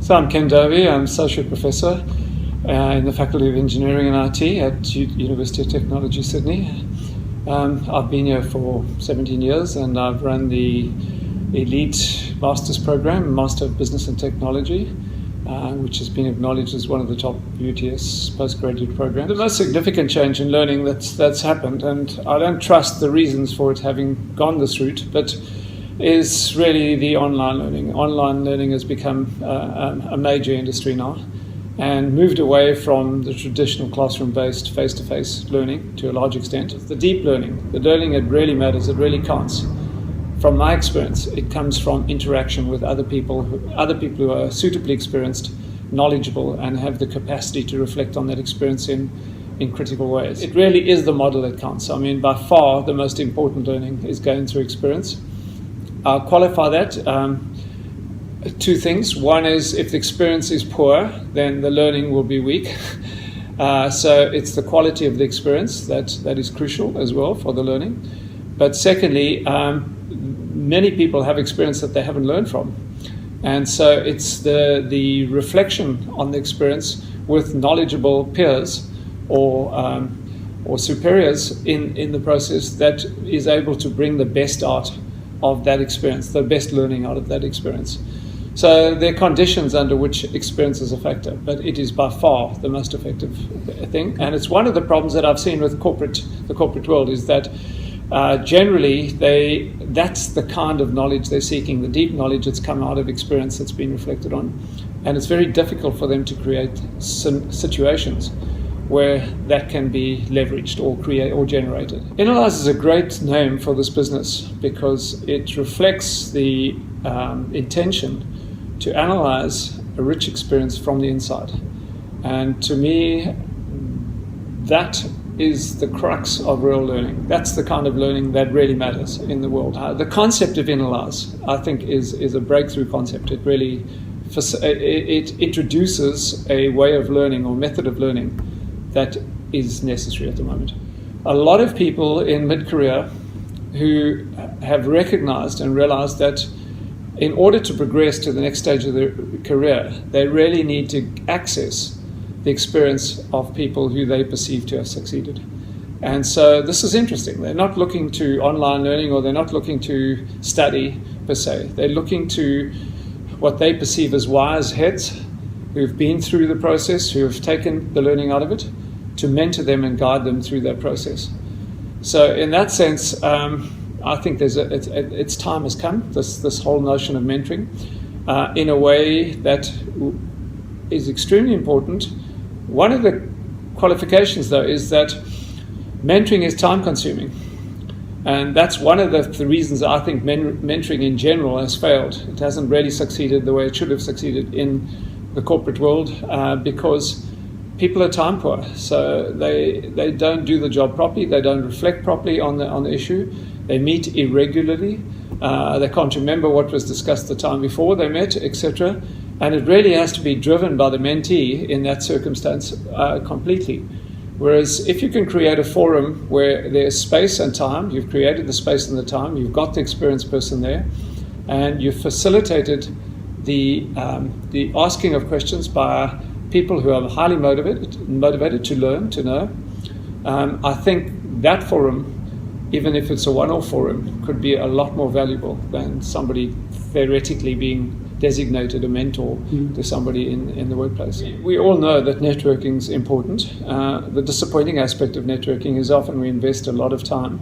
So I'm Ken Dovey. I'm Associate Professor in the Faculty of Engineering and IT at University of Technology, Sydney. I've been here for 17 years and I've run the Elite Master's Program, Master of Business and Technology, which has been acknowledged as one of the top UTS postgraduate programs. The most significant change in learning that's happened, and I don't trust the reasons for it having gone this route, but is really the online learning. Online learning has become a major industry now and moved away from the traditional classroom-based face-to-face learning to a large extent. The deep learning, the learning that really matters, that really counts. From my experience, it comes from interaction with other people who are suitably experienced, knowledgeable, and have the capacity to reflect on that experience in critical ways. It really is the model that counts. I mean, by far, the most important learning is going through experience. I'll qualify that. Two things. One is if the experience is poor, then the learning will be weak. So it's the quality of the experience that is crucial as well for the learning. But secondly, many people have experience that they haven't learned from. And so it's the reflection on the experience with knowledgeable peers or superiors in the process that is able to bring the best out of that experience, the best learning out of that experience. So there are conditions under which experience is a factor, but it is by far the most effective thing. And it's one of the problems that I've seen with the corporate world is that generally that's the kind of knowledge they're seeking, the deep knowledge that's come out of experience that's been reflected on. And it's very difficult for them to create situations where that can be leveraged or generated. Innerlyse is a great name for this business because it reflects the intention to analyze a rich experience from the inside. And to me, that is the crux of real learning. That's the kind of learning that really matters in the world. The concept of Innerlyse, I think, is a breakthrough concept. It really it introduces a way of learning or method of learning that is necessary at the moment. A lot of people in mid-career who have recognized and realized that in order to progress to the next stage of their career, they really need to access the experience of people who they perceive to have succeeded. And so this is interesting. They're not looking to online learning or they're not looking to study per se. They're looking to what they perceive as wise heads who've been through the process, who have taken the learning out of it, to mentor them and guide them through that process. So in that sense, I think its time has come, this whole notion of mentoring, in a way that is extremely important. One of the qualifications, though, is that mentoring is time-consuming. And that's one of the reasons I think mentoring in general has failed. It hasn't really succeeded the way it should have succeeded in the corporate world because people are time poor. So they don't do the job properly. They don't reflect properly on the issue. They meet irregularly. They can't remember what was discussed the time before they met, etc. And it really has to be driven by the mentee in that circumstance completely. Whereas if you can create a forum where there's space and time, you've created the space and the time, you've got the experienced person there, and you've facilitated the asking of questions by people who are highly motivated to learn, to know. I think that forum, even if it's a one-off forum, could be a lot more valuable than somebody theoretically being designated a mentor to somebody in the workplace. We all know that networking is important. The disappointing aspect of networking is often we invest a lot of time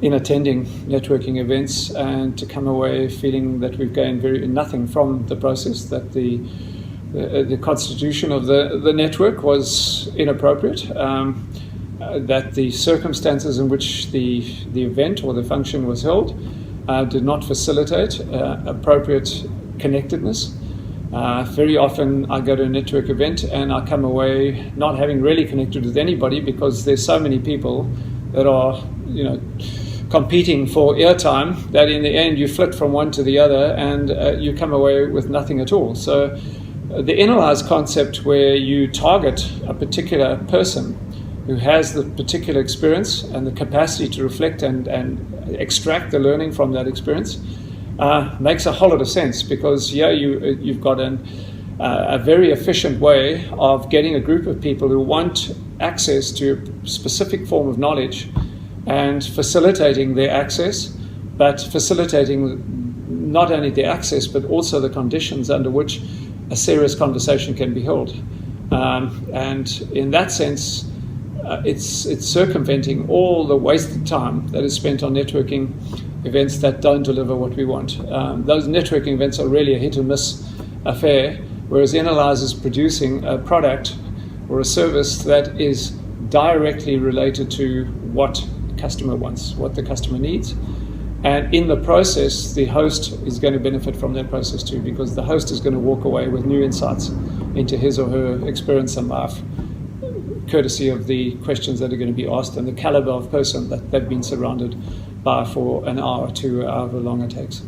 in attending networking events and to come away feeling that we've gained nothing from the process, that the constitution of the network was inappropriate, that the circumstances in which the event or the function was held did not facilitate appropriate connectedness. Very often I go to a network event and I come away not having really connected with anybody because there's so many people that are, competing for airtime that in the end you flit from one to the other and you come away with nothing at all. So the Innerlyse concept where you target a particular person who has the particular experience and the capacity to reflect and extract the learning from that experience makes a whole lot of sense, because you've got a very efficient way of getting a group of people who want access to a specific form of knowledge and facilitating their access, but facilitating not only the access but also the conditions under which a serious conversation can be held. And in that sense, it's circumventing all the wasted time that is spent on networking events that don't deliver what we want. Those networking events are really a hit or miss affair, whereas Innerlyse is producing a product or a service that is directly related to what the customer wants, what the customer needs. And in the process, the host is going to benefit from that process too, because the host is going to walk away with new insights into his or her experience in life, courtesy of the questions that are going to be asked and the caliber of person that they've been surrounded by for an hour to however long it takes.